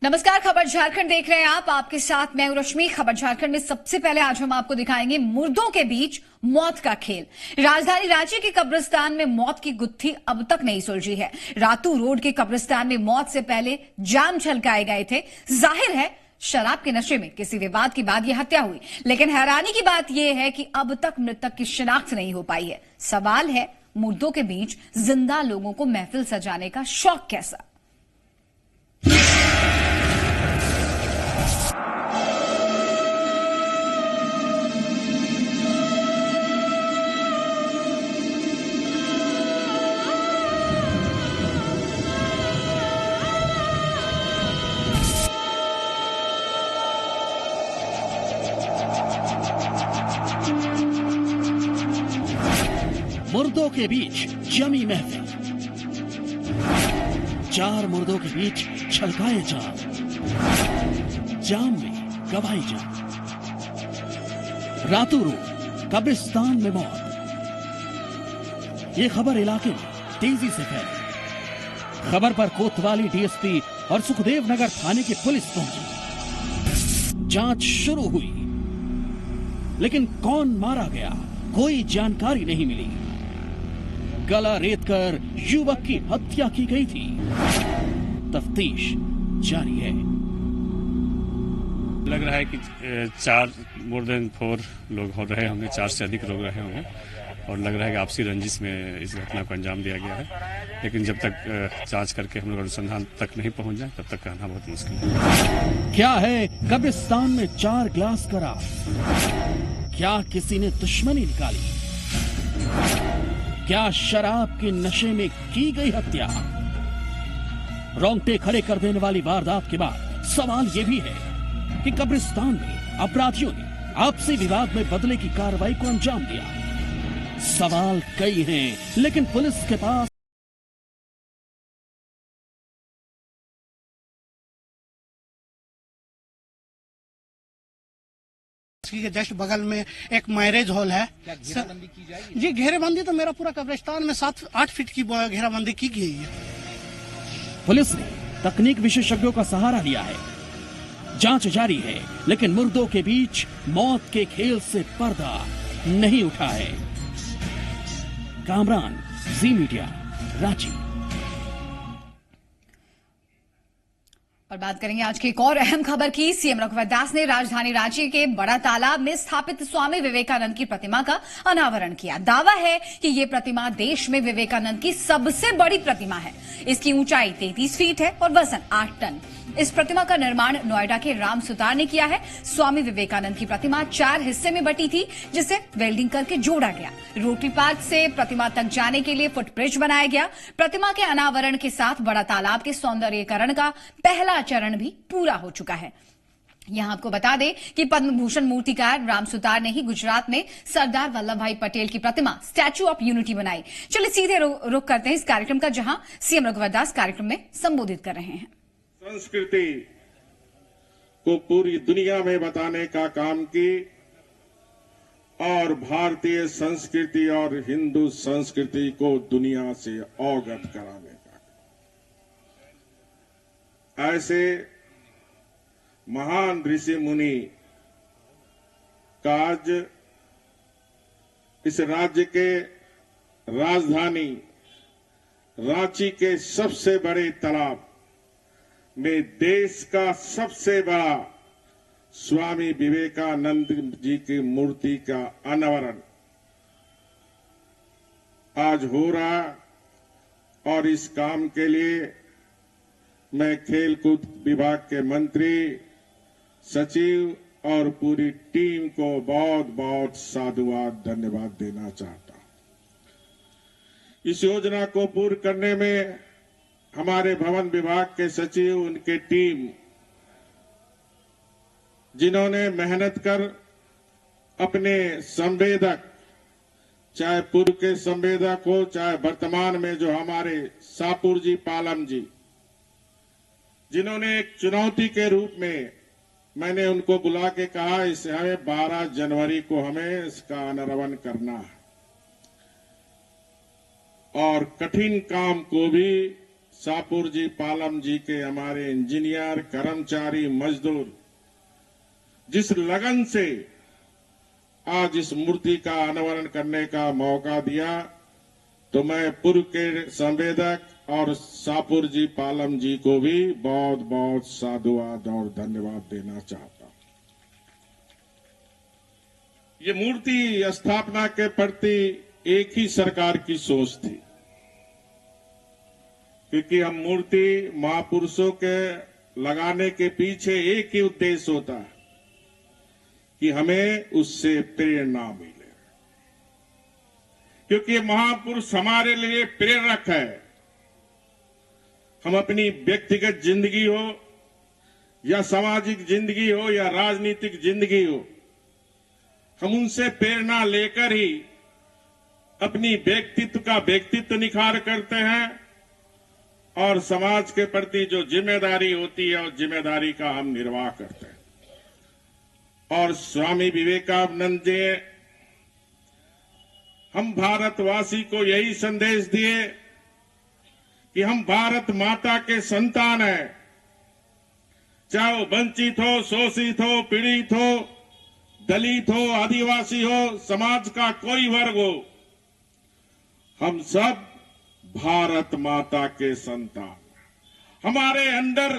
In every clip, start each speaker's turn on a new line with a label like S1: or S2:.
S1: नमस्कार, खबर झारखंड देख रहे हैं आप। आपके साथ मैं हूं रश्मि। खबर झारखंड में सबसे पहले आज हम आपको दिखाएंगे मुर्दों के बीच मौत का खेल। राजधानी रांची के कब्रिस्तान में मौत की गुत्थी अब तक नहीं सुलझी है। रातू रोड के कब्रिस्तान में मौत से पहले जाम छलकाए गए थे। जाहिर है शराब के नशे में किसी विवाद के बाद यह हत्या हुई, लेकिन हैरानी की बात यह है कि अब तक मृतक की शिनाख्त नहीं हो पाई है। सवाल है, मुर्दों के बीच जिंदा लोगों को महफिल सजाने का शौक कैसा?
S2: मुर्दों के बीच जमी महफिल, 4 मुर्दों के बीच छलकाए जाम में गवाई जान। रातू रोड कब्रिस्तान में मौत। ये खबर इलाके में तेजी से फैली। खबर पर कोतवाली डीएसपी और सुखदेव नगर थाने की पुलिस पहुंची। जांच शुरू हुई, लेकिन कौन मारा गया कोई जानकारी नहीं मिली। गला रेतकर युवक की हत्या की गई थी। तफ्तीश जारी है।
S3: लग रहा है कि 4 मोर देन 4 लोग हो रहे होंगे, 4 से अधिक लोग रहे होंगे और लग रहा है कि आपसी रंजिश में इस घटना को अंजाम दिया गया है। लेकिन जब तक जांच करके हम लोग अनुसंधान तक नहीं पहुंच जाए तब तक कहना बहुत मुश्किल है।
S2: क्या है कब्रिस्तान में 4 ग्लास शराब? क्या किसी ने दुश्मनी निकाली? क्या शराब के नशे में की गई हत्या? रोंगटे खड़े कर देने वाली वारदात के बाद सवाल यह भी है कि कब्रिस्तान में अपराधियों ने आपसी विवाद में बदले की कार्रवाई को अंजाम दिया। सवाल कई हैं, लेकिन पुलिस के पास
S4: के जस्ट बगल में एक मैरिज हॉल है।
S5: घेराबंदी की जाएगी?
S4: जी घेराबंदी तो मेरा पूरा कब्रिस्तान में 7-8 फीट की घेराबंदी की गई है।
S2: पुलिस ने तकनीक विशेषज्ञों का सहारा लिया है। जांच जारी है, लेकिन मुर्दों के बीच मौत के खेल से पर्दा नहीं उठा है। कामरान, जी मीडिया, रांची।
S1: और बात करेंगे आज की एक और अहम खबर की। सीएम रघुवर दास ने राजधानी रांची के बड़ा तालाब में स्थापित स्वामी विवेकानंद की प्रतिमा का अनावरण किया। दावा है कि ये प्रतिमा देश में विवेकानंद की सबसे बड़ी प्रतिमा है। इसकी ऊंचाई 33 फीट है और वजन 8 टन। इस प्रतिमा का निर्माण नोएडा के राम सुतार ने किया है। स्वामी विवेकानंद की प्रतिमा 4 हिस्से में बटी थी, जिसे वेल्डिंग करके जोड़ा गया। रोटरी पार्क से प्रतिमा तक जाने के लिए फुटब्रिज बनाया गया। प्रतिमा के अनावरण के साथ बड़ा तालाब के सौंदर्यीकरण का पहला चरण भी पूरा हो चुका है। यहां आपको बता दें कि पद्म भूषण मूर्तिकार राम सुतार ने ही गुजरात में सरदार वल्लभ भाई पटेल की प्रतिमा स्टैच्यू ऑफ यूनिटी बनाई। चलिए सीधे रुख करते हैं इस कार्यक्रम का, जहां सीएम रघुवर दास कार्यक्रम में संबोधित कर रहे हैं।
S6: संस्कृति को पूरी दुनिया में बताने का काम की और भारतीय संस्कृति और हिंदू संस्कृति को दुनिया से अवगत कराने का। ऐसे महान ऋषि मुनि का आज इस राज्य के राजधानी रांची के सबसे बड़े तालाब में देश का सबसे बड़ा स्वामी विवेकानंद जी की मूर्ति का अनावरण आज हो रहा। और इस काम के लिए मैं खेलकूद विभाग के मंत्री, सचिव और पूरी टीम को बहुत बहुत साधुवाद धन्यवाद देना चाहता हूं। इस योजना को पूर्ण करने में हमारे भवन विभाग के सचिव, उनके टीम, जिन्होंने मेहनत कर अपने संवेदक, चाहे पूर्व के संवेदक हो, चाहे वर्तमान में जो हमारे सापुर जी, पालम जी, जिन्होंने एक चुनौती के रूप में मैंने उनको बुला के कहा इसे हमें 12 जनवरी को हमें इसका अनावरण करना है और कठिन काम को भी शाहपुर जी, पालम जी के हमारे इंजीनियर, कर्मचारी, मजदूर जिस लगन से आज इस मूर्ति का अनावरण करने का मौका दिया, तो मैं पूर्व के संवेदक और शाहपुर जी, पालम जी को भी बहुत बहुत साधुवाद और धन्यवाद देना चाहता हूं। ये मूर्ति स्थापना के प्रति एक ही सरकार की सोच थी, क्योंकि हम मूर्ति महापुरुषों के लगाने के पीछे एक ही उद्देश्य होता है कि हमें उससे प्रेरणा मिले, क्योंकि महापुरुष हमारे लिए प्रेरक है। हम अपनी व्यक्तिगत जिंदगी हो या सामाजिक जिंदगी हो या राजनीतिक जिंदगी हो, हम उनसे प्रेरणा लेकर ही अपनी व्यक्तित्व निखार करते हैं और समाज के प्रति जो जिम्मेदारी होती है उस जिम्मेदारी का हम निर्वाह करते हैं। और स्वामी विवेकानंद जी हम भारतवासी को यही संदेश दिए कि हम भारत माता के संतान हैं, चाहे वो वंचित हो, शोषित हो, पीड़ित हो, दलित हो, आदिवासी हो, समाज का कोई वर्ग हो, हम सब भारत माता के संतान। हमारे अंदर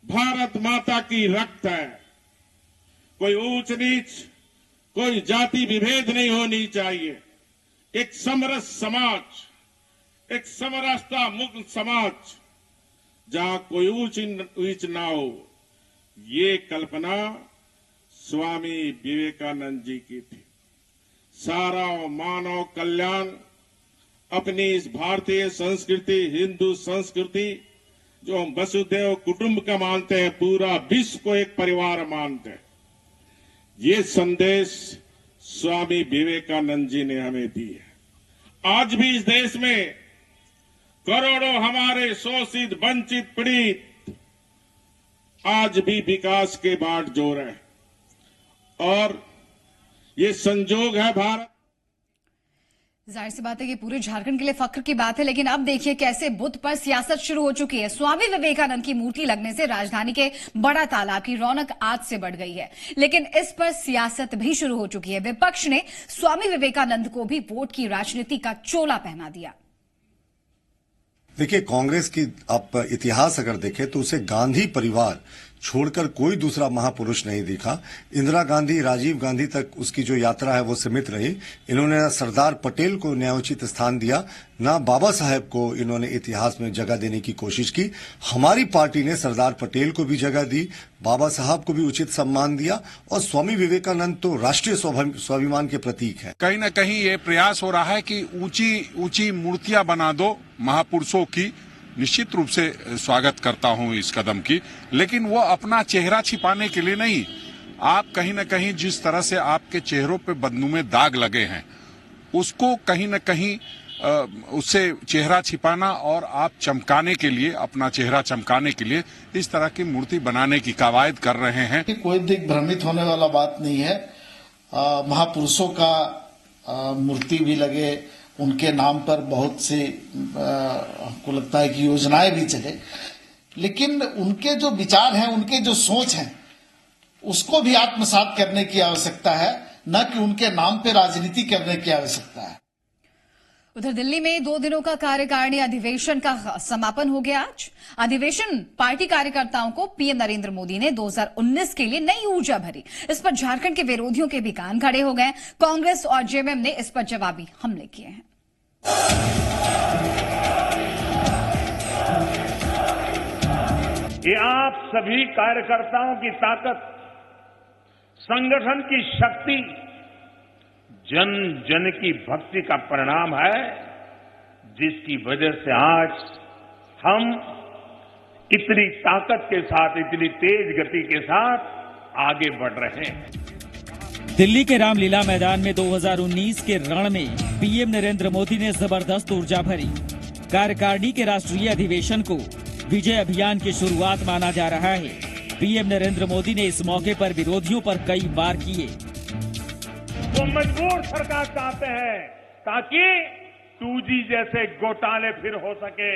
S6: भारत माता की रक्त है। कोई ऊंच नीच, कोई जाति विभेद नहीं होनी चाहिए। एक समरस समाज, एक समरसता मुक्त समाज जहां कोई ऊंच नीच ना हो, ये कल्पना स्वामी विवेकानंद जी की थी। सारा मानव कल्याण अपनी इस भारतीय संस्कृति, हिंदू संस्कृति जो हम वसुधैव कुटुंब का मानते हैं, पूरा विश्व को एक परिवार मानते हैं, ये संदेश स्वामी विवेकानंद जी ने हमें दी है। आज भी इस देश में करोड़ों हमारे शोषित, वंचित, पीड़ित आज भी विकास के बाट जोर है और ये संजोग है भारत।
S1: जाहिर सी बात है कि पूरे झारखंड के लिए फख्र की बात है, लेकिन अब देखिए कैसे बुद्ध पर सियासत शुरू हो चुकी है। स्वामी विवेकानंद की मूर्ति लगने से राजधानी के बड़ा तालाब की रौनक आज से बढ़ गई है, लेकिन इस पर सियासत भी शुरू हो चुकी है। विपक्ष ने स्वामी विवेकानंद को भी वोट की राजनीति का चोला पहना दिया।
S5: देखिए, कांग्रेस की आप इतिहास अगर देखें तो उसे गांधी परिवार छोड़कर कोई दूसरा महापुरुष नहीं दिखा। इंदिरा गांधी, राजीव गांधी तक उसकी जो यात्रा है वो सीमित रही। इन्होंने ना सरदार पटेल को न्यायोचित स्थान दिया, ना बाबा साहेब को इन्होंने इतिहास में जगह देने की कोशिश की। हमारी पार्टी ने सरदार पटेल को भी जगह दी, बाबा साहब को भी उचित सम्मान दिया और स्वामी विवेकानंद तो राष्ट्रीय स्वाभिमान के प्रतीक है।
S7: कहीं न कहीं ये प्रयास हो रहा है कि ऊंची ऊंची मूर्तियां बना दो महापुरुषों की। निश्चित रूप से स्वागत करता हूं इस कदम की, लेकिन वो अपना चेहरा छिपाने के लिए नहीं। आप कहीं न कहीं जिस तरह से आपके चेहरों पे बदनुमे दाग लगे हैं, उसको कहीं न कहीं उससे चेहरा छिपाना और आप चमकाने के लिए, अपना चेहरा चमकाने के लिए इस तरह की मूर्ति बनाने की कवायद कर रहे हैं।
S8: कोई दिग्भ्रमित होने वाला बात नहीं है। महापुरुषों का मूर्ति भी लगे, उनके नाम पर बहुत सी हमको लगता है कि योजनाएं भी चले, लेकिन उनके जो विचार हैं, उनके जो सोच हैं, उसको भी आत्मसात करने की आवश्यकता है, न कि उनके नाम पे राजनीति करने की आवश्यकता है।
S1: उधर दिल्ली में 2 दिनों का कार्यकारिणी अधिवेशन का समापन हो गया। आज अधिवेशन पार्टी कार्यकर्ताओं को पीएम नरेंद्र मोदी ने 2019 के लिए नई ऊर्जा भरी। इस पर झारखंड के विरोधियों के भी कान खड़े हो गए। कांग्रेस और जेएमएम ने इस पर जवाबी हमले किए हैं।
S9: ये आप सभी कार्यकर्ताओं की ताकत, संगठन की शक्ति, जन जन की भक्ति का परिणाम है, जिसकी वजह से आज हम इतनी ताकत के साथ, इतनी तेज गति के साथ आगे बढ़ रहे हैं।
S10: दिल्ली के रामलीला मैदान में 2019 के रण में पीएम नरेंद्र मोदी ने जबरदस्त ऊर्जा भरी। कार्यकारिणी के राष्ट्रीय अधिवेशन को विजय अभियान की शुरुआत माना जा रहा है। पीएम नरेंद्र मोदी ने इस मौके पर विरोधियों पर कई वार किए।
S9: वो मजबूर सरकार चाहते हैं ताकि 2G जैसे घोटाले फिर हो सके,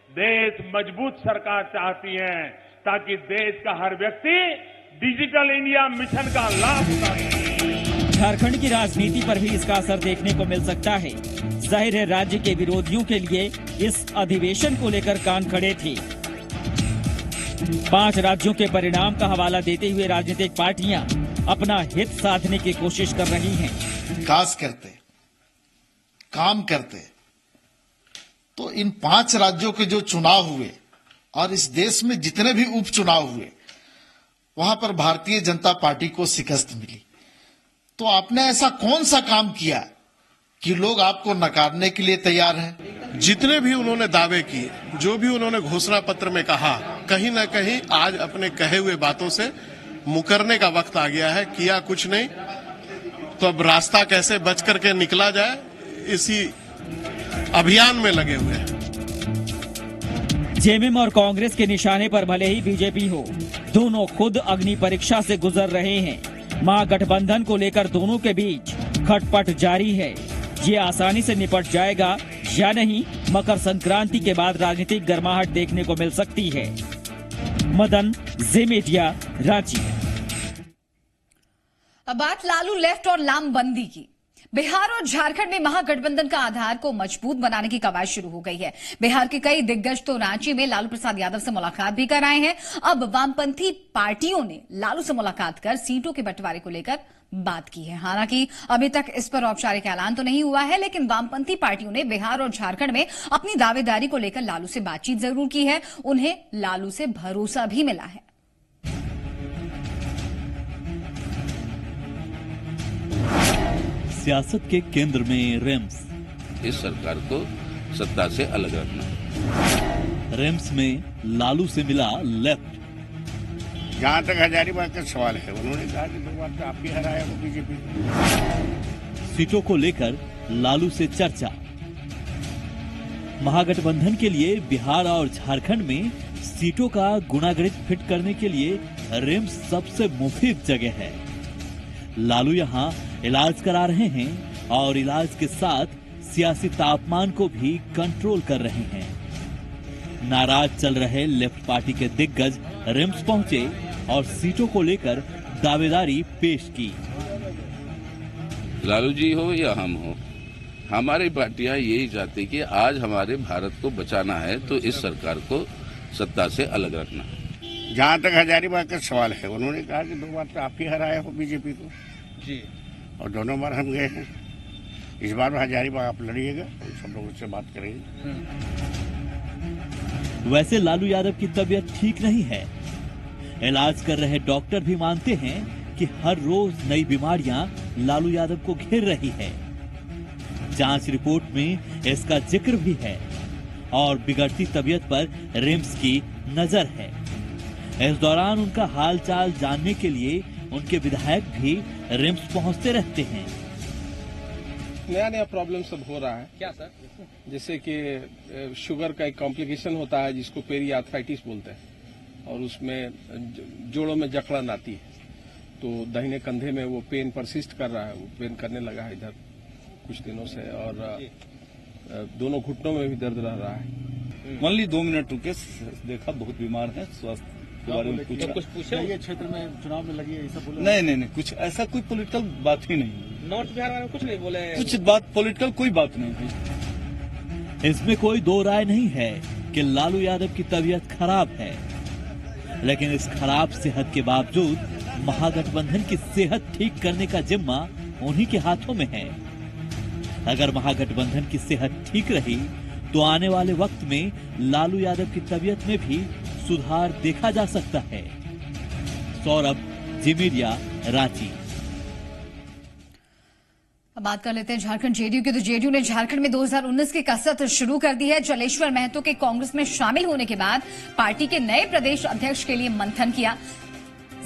S9: देश मजबूत सरकार चाहती है ताकि देश का हर व्यक्ति डिजिटल इंडिया मिशन का लाभ उठा सके।
S10: झारखंड की राजनीति पर भी इसका असर देखने को मिल सकता है। जाहिर है राज्य के विरोधियों के लिए इस अधिवेशन को लेकर कान खड़े थे। 5 राज्यों के परिणाम का हवाला देते हुए राजनीतिक पार्टियां अपना हित साधने की कोशिश कर रही हैं।
S8: विकास करते, काम करते, तो इन 5 राज्यों के जो चुनाव हुए और इस देश में जितने भी उपचुनाव हुए, वहां पर भारतीय जनता पार्टी को शिकस्त मिली। तो आपने ऐसा कौन सा काम किया कि लोग आपको नकारने के लिए तैयार हैं?
S11: जितने भी उन्होंने दावे किए, जो भी उन्होंने घोषणा पत्र में कहा, कहीं न कहीं आज अपने कहे हुए बातों से मुकरने का वक्त आ गया है। किया कुछ नहीं, तो अब रास्ता कैसे बच करके निकला जाए, इसी अभियान में लगे हुए हैं।
S10: जेएमएम और कांग्रेस के निशाने पर भले ही बीजेपी हो, दोनों खुद अग्नि परीक्षा से गुजर रहे हैं। महागठबंधन को लेकर दोनों के बीच खटपट जारी है। ये आसानी से निपट जाएगा या नहीं, मकर संक्रांति के बाद राजनीतिक गर्माहट देखने को मिल सकती है। मदन, जी मीडिया, रांची।
S1: अब बात लालू लेफ्ट और लामबंदी की। बिहार और झारखंड में महागठबंधन का आधार को मजबूत बनाने की कवायद शुरू हो गई है। बिहार के कई दिग्गज तो रांची में लालू प्रसाद यादव से मुलाकात भी कर आए हैं। अब वामपंथी पार्टियों ने लालू से मुलाकात कर सीटों के बंटवारे को लेकर बात की है। हालांकि अभी तक इस पर औपचारिक ऐलान तो नहीं हुआ है, लेकिन वामपंथी पार्टियों ने बिहार और झारखंड में अपनी दावेदारी को लेकर लालू से बातचीत जरूर की है। उन्हें लालू से भरोसा भी मिला है।
S2: सियासत के केंद्र में रेम्स।
S12: इस सरकार को सत्ता से अलग रखना।
S2: रेम्स में लालू से मिला लेफ्ट।
S13: जहां तक हजारीबाग का सवाल है, उन्होंने कहा कि 2 बार तो आप भी हराया हो बीजेपी।
S2: सीटों को लेकर लालू से चर्चा। महागठबंधन के लिए बिहार और झारखंड में सीटों का गुणागणित फिट करने के लिए रेम्स सबसे मुफीद जगह है। लालू यहां इलाज करा रहे हैं और इलाज के साथ सियासी तापमान को भी कंट्रोल कर रहे हैं। नाराज चल रहे लेफ्ट पार्टी के दिग्गज रिम्स पहुंचे और सीटों को लेकर दावेदारी पेश की।
S12: लालू जी हो या हम हो, हमारी पार्टियां यही चाहती कि आज हमारे भारत को बचाना है तो इस सरकार को सत्ता से अलग रखना।
S13: जहां तक हजारीबाग का सवाल है, उन्होंने कहा कि 2 बार तो आप ही हराया हो बीजेपी को जी, और दोनों बार हम गए हैं। इस बार हजारीबाग आप लड़िएगा, सब लोग उससे बात करेंगे।
S2: वैसे लालू यादव की तबीयत ठीक नहीं है। इलाज कर रहे डॉक्टर भी मानते हैं कि हर रोज नई बीमारियां लालू यादव को घेर रही है। जांच रिपोर्ट में इसका जिक्र भी है और बिगड़ती तबीयत पर रिम्स की नजर है। इस दौरान उनका हालचाल जानने के लिए उनके विधायक भी रिम्स पहुंचते रहते हैं।
S14: नया प्रॉब्लम सब हो रहा है। क्या सर? जैसे कि शुगर का एक कॉम्प्लिकेशन होता है जिसको पेरियार्थराइटिस बोलते हैं, और उसमें जोड़ों में जकड़न आती है, तो दाहिने कंधे में वो पेन परसिस्ट कर रहा है। वो पेन करने लगा है इधर कुछ दिनों से, और दोनों घुटनों में भी दर्द रह रहा है।
S15: ओनली 2 मिनट रुके, देखा बहुत बीमार है, स्वास्थ्य के बारे में कुछ
S4: पूछा। ये क्षेत्र में चुनाव में लगी है, ऐसा बोला?
S15: नहीं, कुछ ऐसा कोई पॉलिटिकल बात ही नहीं।
S14: नॉर्थ बिहार में कुछ नहीं बोले,
S15: कुछ बात पॉलिटिकल कोई बात नहीं।
S2: इसमें कोई दो राय नहीं है कि लालू यादव की तबीयत खराब है, लेकिन इस खराब सेहत के बावजूद महागठबंधन की सेहत ठीक करने का जिम्मा उन्हीं के हाथों में है। अगर महागठबंधन की सेहत ठीक रही तो आने वाले वक्त में लालू यादव की तबीयत में भी सुधार देखा जा सकता है। सौरभ, जी मीडिया, रांची।
S1: अब बात कर लेते हैं झारखंड जेडीयू की। तो जेडीयू ने झारखंड में 2019 की कसरत शुरू कर दी है। जलेश्वर महतो के कांग्रेस में शामिल होने के बाद पार्टी के नए प्रदेश अध्यक्ष के लिए मंथन किया।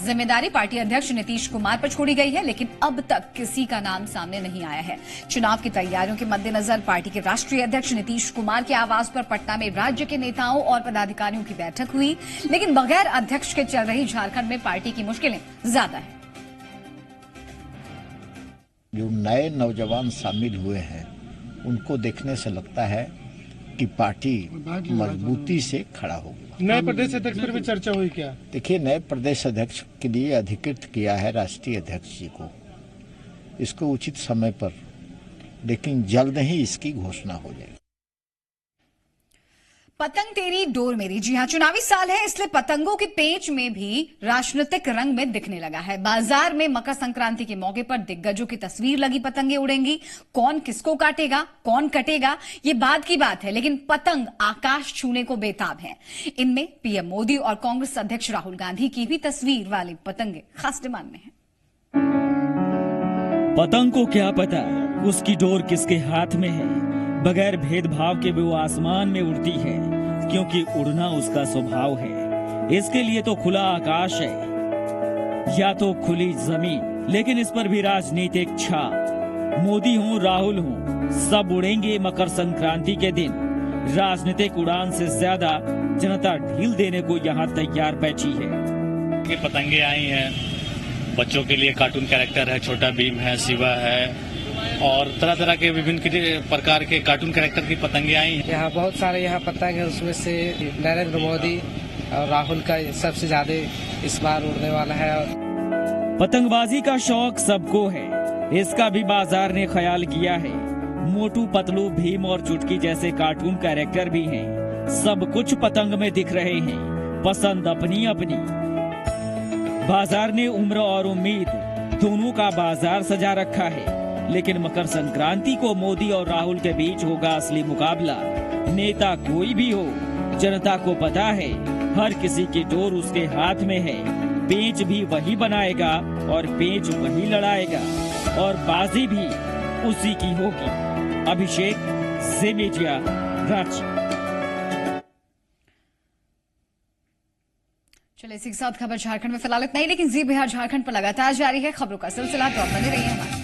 S1: जिम्मेदारी पार्टी अध्यक्ष नीतीश कुमार पर छोड़ी गई है, लेकिन अब तक किसी का नाम सामने नहीं आया है। चुनाव की तैयारियों के मद्देनजर पार्टी के राष्ट्रीय अध्यक्ष नीतीश कुमार के आवास पर पटना में राज्य के नेताओं और पदाधिकारियों की बैठक हुई, लेकिन बगैर अध्यक्ष के चल रही झारखंड में पार्टी की मुश्किलें ज्यादा है।
S16: जो नए नौजवान शामिल हुए हैं, उनको देखने से लगता है की पार्टी मजबूती से खड़ा होगी।
S4: नए प्रदेश अध्यक्ष पर भी चर्चा हुई क्या?
S16: देखिए, नए प्रदेश अध्यक्ष के लिए अधिकृत किया है राष्ट्रीय अध्यक्ष जी को, इसको उचित समय पर, लेकिन जल्द ही इसकी घोषणा हो जाएगी।
S1: पतंग तेरी डोर मेरी, जी हां, चुनावी साल है, इसलिए पतंगों के पेच में भी राजनीतिक रंग में दिखने लगा है। बाजार में मकर संक्रांति के मौके पर दिग्गजों की तस्वीर लगी पतंगे उड़ेंगी। कौन किसको काटेगा, कौन कटेगा, ये बाद की बात है, लेकिन पतंग आकाश छूने को बेताब है। इनमें पीएम मोदी और कांग्रेस अध्यक्ष राहुल गांधी की भी तस्वीर वाली पतंगे खास डिमांड में है।
S10: पतंग को क्या पता उसकी डोर किसके हाथ में है, बगैर भेदभाव के वो आसमान में उड़ती है, क्योंकि उड़ना उसका स्वभाव है। इसके लिए तो खुला आकाश है या तो खुली जमीन, लेकिन इस पर भी राजनीतिक छाप। मोदी हूँ, राहुल हूँ, सब उड़ेंगे मकर संक्रांति के दिन। राजनीतिक उड़ान से ज्यादा जनता ढील देने को यहाँ तैयार बैठी है।
S17: ये पतंगे आई हैं, बच्चों के लिए कार्टून कैरेक्टर है, छोटा भीम है, शिवा है, और तरह तरह के विभिन्न प्रकार के कार्टून कैरेक्टर की पतंगे आई हैं।
S18: यहाँ बहुत सारे यहाँ पतंग है, उसमें से नरेंद्र मोदी और राहुल का सबसे ज्यादा इस बार उड़ने वाला है।
S10: पतंगबाजी का शौक सबको है, इसका भी बाजार ने ख्याल किया है। मोटू पतलू, भीम और चुटकी जैसे कार्टून कैरेक्टर भी हैं। सब कुछ पतंग में दिख रहे हैं, पसंद अपनी अपनी। बाजार ने उम्र और उम्मीद दोनों का बाजार सजा रखा है, लेकिन मकर संक्रांति को मोदी और राहुल के बीच होगा असली मुकाबला। नेता कोई भी हो, जनता को पता है हर किसी की डोर उसके हाथ में है। पेंच भी वही बनाएगा और पेंच वही लड़ाएगा, और बाजी भी उसी की होगी। अभिषेक, ज़े मीडिया, रांची।
S1: चलिए इसी के साथ खबर झारखंड में फिलहाल इतना ही, लेकिन जी बिहार झारखंड पर लगातार जारी है खबरों का सिलसिला। तो बने रहिए हमारे